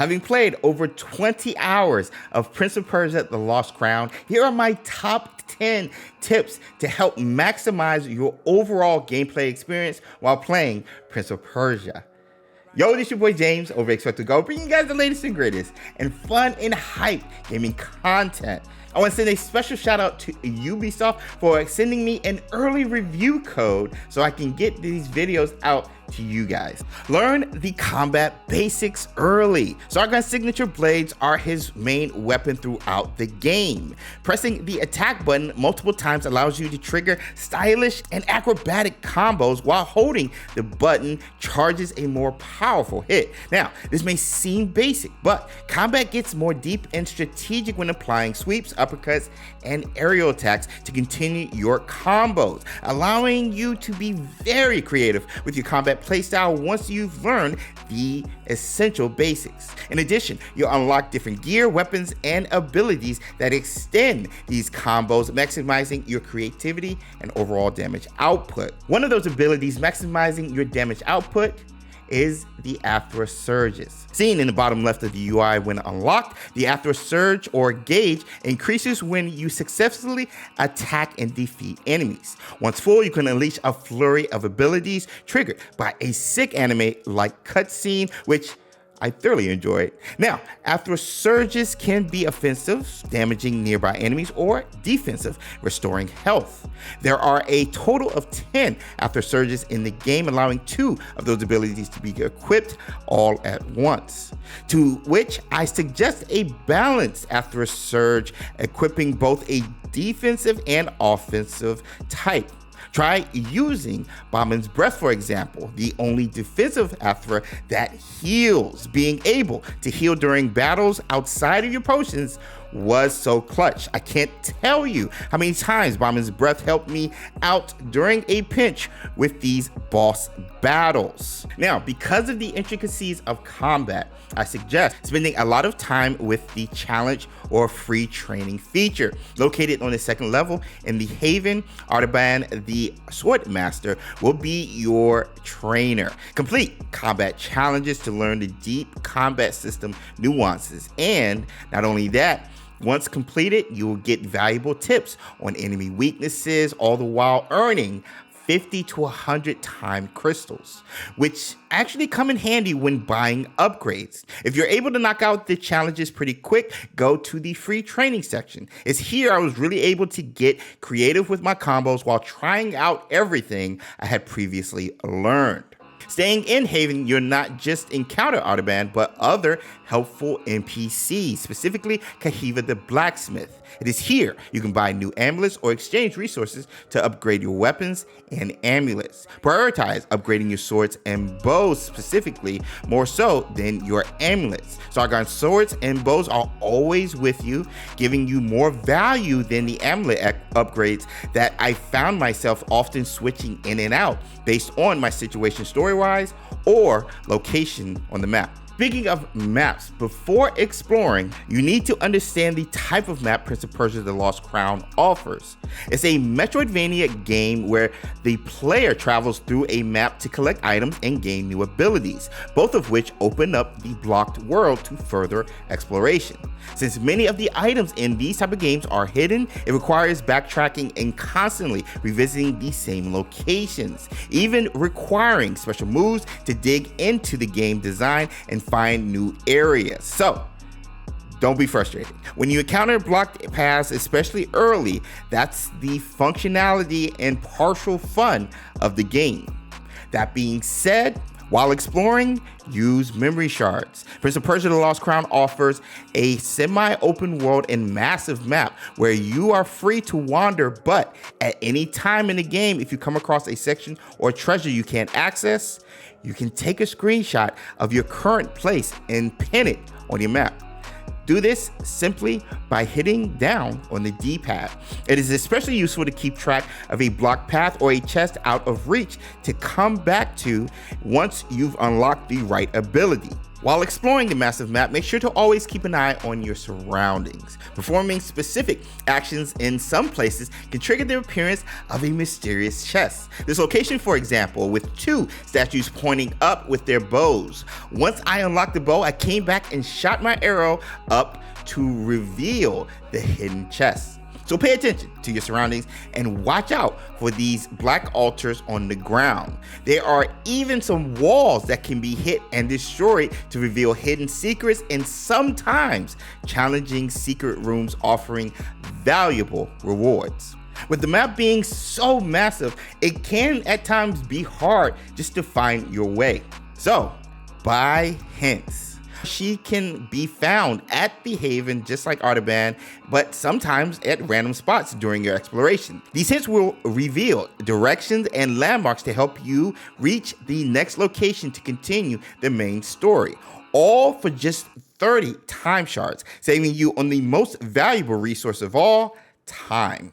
Having played over 20 hours of Prince of Persia The Lost Crown, here are my top 10 tips to help maximize your overall gameplay experience while playing Prince of Persia. Yo, this your boy James over at XpectoGO, bringing you guys the latest and greatest and fun and hype gaming content. I want to send a special shout out to Ubisoft for sending me an early review code so I can get these videos out to you guys. Learn the combat basics early. Sargon's signature blades are his main weapon throughout the game. Pressing the attack button multiple times allows you to trigger stylish and acrobatic combos, while holding the button charges a more powerful hit. Now, this may seem basic, but combat gets more deep and strategic when applying sweeps, uppercuts, and aerial attacks to continue your combos, allowing you to be very creative with your combat playstyle once you've learned the essential basics. In addition, you'll unlock different gear, weapons, and abilities that extend these combos, maximizing your creativity and overall damage output. One of those abilities maximizing your damage output is the Athra surges. Seen in the bottom left of the UI when unlocked, the Athra surge or gauge increases when you successfully attack and defeat enemies. Once full, you can unleash a flurry of abilities triggered by a sick anime like cutscene, which I thoroughly enjoyed. Now, Athra surges can be offensive, damaging nearby enemies, or defensive, restoring health. There are a total of 10 Athra surges in the game, allowing 2 of those abilities to be equipped all at once. To which I suggest a balanced Athra surge, equipping both a defensive and offensive type. Try using Bamin's Breath, for example, the only defensive Athra that heals. Being able to heal during battles outside of your potions was so clutch. I can't tell you how many times Bamin's Breath helped me out during a pinch with these boss battles. Now, because of the intricacies of combat, I suggest spending a lot of time with the challenge or free training feature. Located on the second level in the Haven, Artaban, the Swordmaster, will be your trainer. Complete combat challenges to learn the deep combat system nuances. And not only that, once completed, you will get valuable tips on enemy weaknesses, all the while earning 50 to 100 time crystals, which actually come in handy when buying upgrades. If you're able to knock out the challenges pretty quick, go to the free training section. It's here I was really able to get creative with my combos while trying out everything I had previously learned. Staying in Haven, you'll not just encounter Artaban, but other helpful NPCs, specifically Kahiva the Blacksmith. It is here you can buy new amulets or exchange resources to upgrade your weapons and amulets. Prioritize upgrading your swords and bows specifically, more so than your amulets. Sargon's swords and bows are always with you, giving you more value than the amulet upgrades that I found myself often switching in and out based on my situation story-wise or location on the map. Speaking of maps, before exploring, you need to understand the type of map Prince of Persia The Lost Crown offers. It's a Metroidvania game where the player travels through a map to collect items and gain new abilities, both of which open up the blocked world to further exploration. Since many of the items in these type of games are hidden, it requires backtracking and constantly revisiting the same locations, even requiring special moves to dig into the game design and find new areas. So don't be frustrated. When you encounter blocked paths, especially early, that's the functionality and partial fun of the game. That being said, while exploring, use Memory Shards. Prince of Persia The Lost Crown offers a semi-open world and massive map where you are free to wander, but at any time in the game, if you come across a section or treasure you can't access, you can take a screenshot of your current place and pin it on your map. Do this simply by hitting down on the D-pad. It is especially useful to keep track of a blocked path or a chest out of reach to come back to once you've unlocked the right ability. While exploring the massive map, make sure to always keep an eye on your surroundings. Performing specific actions in some places can trigger the appearance of a mysterious chest. This location, for example, with 2 statues pointing up with their bows. Once I unlocked the bow, I came back and shot my arrow up to reveal the hidden chest. So pay attention to your surroundings and watch out for these black altars on the ground. There are even some walls that can be hit and destroyed to reveal hidden secrets, and sometimes challenging secret rooms offering valuable rewards. With the map being so massive, it can at times be hard just to find your way. So buy hints. She can be found at the Haven just like Artaban, but sometimes at random spots during your exploration. These hints will reveal directions and landmarks to help you reach the next location to continue the main story. All for just 30 time shards, saving you on the most valuable resource of all, time.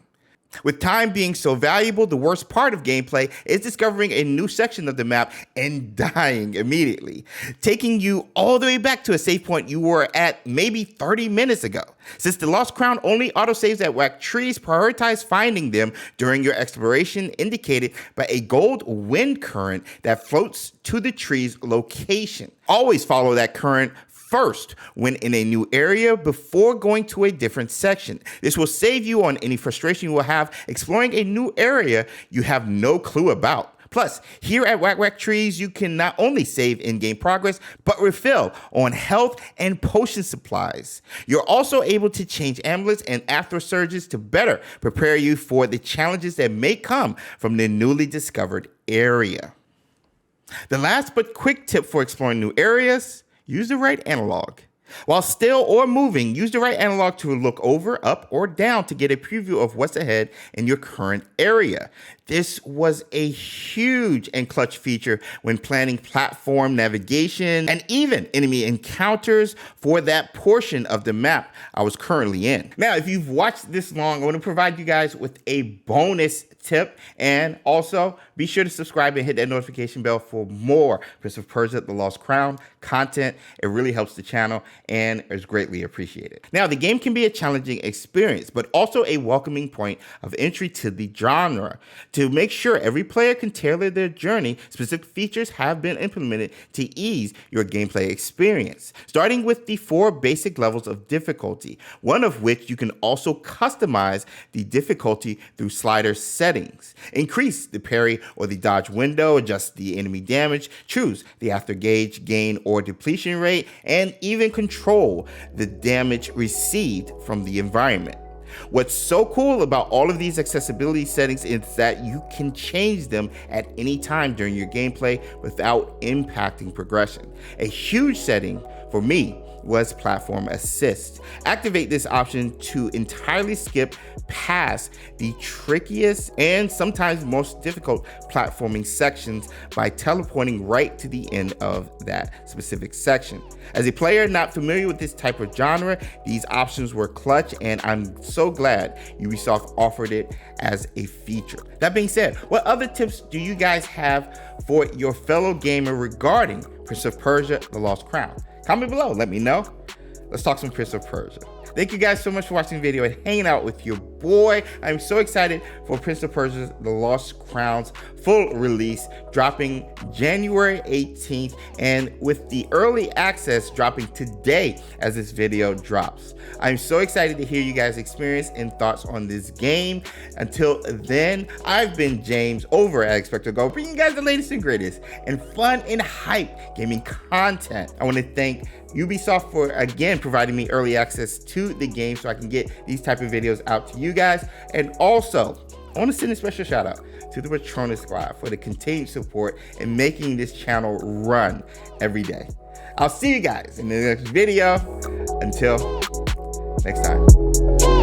With time being so valuable, the worst part of gameplay is discovering a new section of the map and dying immediately, taking you all the way back to a save point you were at maybe 30 minutes ago. Since the Lost Crown only autosaves at Wak trees, prioritize finding them during your exploration, indicated by a gold wind current that floats to the tree's location. Always follow that current first when in a new area before going to a different section. This will save you on any frustration you will have exploring a new area you have no clue about. Plus, here at Wak Wak Trees, you can not only save in-game progress, but refill on health and potion supplies. You're also able to change amulets and Athra surges to better prepare you for the challenges that may come from the newly discovered area. The last but quick tip for exploring new areas: use the right analog. While still or moving, use the right analog to look over, up, or down to get a preview of what's ahead in your current area. This was a huge and clutch feature when planning platform navigation and even enemy encounters for that portion of the map I was currently in. Now, if you've watched this long, I want to provide you guys with a bonus tip, and also be sure to subscribe and hit that notification bell for more Prince of Persia The Lost Crown content. It really helps the channel and is greatly appreciated. Now, the game can be a challenging experience, but also a welcoming point of entry to the genre. To make sure every player can tailor their journey, specific features have been implemented to ease your gameplay experience, starting with the 4 basic levels of difficulty, one of which you can also customize the difficulty through slider settings. Increase the parry or the dodge window, adjust the enemy damage, choose the after gauge, gain or depletion rate, and even control the damage received from the environment. What's so cool about all of these accessibility settings is that you can change them at any time during your gameplay without impacting progression. A huge setting for me was platform assist. Activate this option to entirely skip past the trickiest and sometimes most difficult platforming sections by teleporting right to the end of that specific section. As a player not familiar with this type of genre, these options were clutch, and I'm so glad Ubisoft offered it as a feature. That being said, what other tips do you guys have for your fellow gamer regarding Prince of Persia The Lost Crown? Comment below, let me know. Let's talk some Prince of Persia. Thank you guys so much for watching the video and hanging out with your boy. I'm so excited for Prince of Persia The Lost Crown's full release, dropping January 18th, and with the early access dropping today as this video drops. I'm so excited to hear you guys' experience and thoughts on this game. Until then, I've been James over at XpectoGO, bringing you guys the latest and greatest and fun and hype gaming content. I want to thank Ubisoft for again providing me early access to the game so I can get these type of videos out to you guys. And also, I want to send a special shout out to the Patronus Squad for the continued support and making this channel run every day. I'll see you guys in the next video. Until next time.